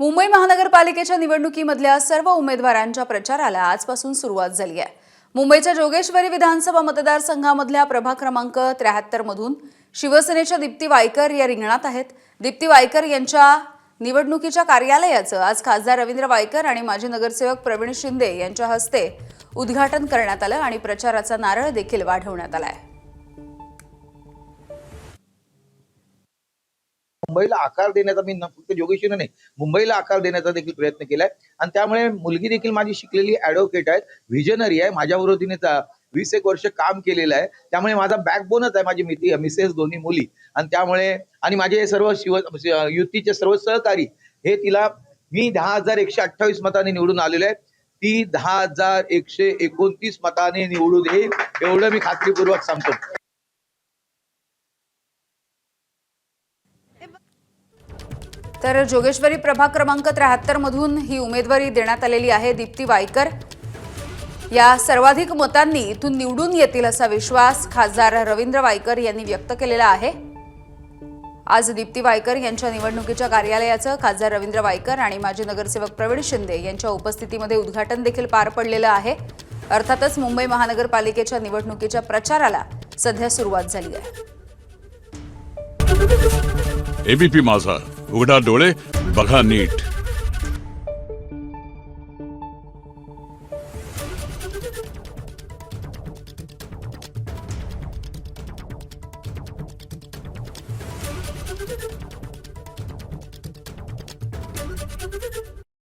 मुंबई महानगरपालिकेच्या निवडणुकीमधल्या सर्व उमेदवारांच्या प्रचाराला आजपासून सुरुवात झाली आहे। मुंबईच्या जोगेश्वरी विधानसभा मतदारसंघामधल्या प्रभाग क्रमांक 73 मधून शिवसेनेच्या दीप्ती वायकर या रिंगणात आहेत। दीप्ती वायकर यांच्या निवडणुकीच्या कार्यालयाचं आज खासदार रवींद्र वायकर आणि माजी नगरसेवक प्रवीण शिंदे यांच्या हस्ते उद्घाटन करण्यात आलं आणि प्रचाराचा नारळ देखील वाढवण्यात आलाय। मुंबईला आकार देण्याचा मी फक्त जोगेश्वरी नाही मुंबईला आकार देण्याचा देखील प्रयत्न केलाय आणि त्यामुळे मुलगी देखील माझी शिकलेली ॲडव्होकेट आहे, व्हिजनरी आहे, माझ्याबरोबर तिने 20 वर्ष काम केलेलं आहे। त्यामुळे माझा बॅकबोनच आहे माझी मिसेस दोन्ही मुली आणि त्यामुळे आणि माझे सर्व युतीचे सर्व सहकारी हे तिला मी 10,128 मतांनी निवडून आलेलो आहे, ती 10,129 मतांनी निवडून येईल एवढं मी खात्रीपूर्वक सांगतो। तर जोगेश्वरी प्रभाग क्रमांक 73 मधून ही उमेदवारी देण्यात आलेली आहे। दीप्ती वायकर या सर्वाधिक मतांनी इथून निवडून येतील असा विश्वास खासदार रवींद्र वायकर यांनी व्यक्त केलेला आहे। आज दीप्ती वायकर यांच्या निवडणुकीच्या कार्यालयाचं खासदार रवींद्र वायकर आणि माजी नगरसेवक प्रवीण शिंदे यांच्या उपस्थितीमध्ये उद्घाटन देखील पार पडलेलं आहे। अर्थातच मुंबई महानगरपालिकेच्या निवडणुकीच्या प्रचाराला सध्या सुरुवात झाली आहे। एबीपी माझा, उघडा डोळे बघा नीट।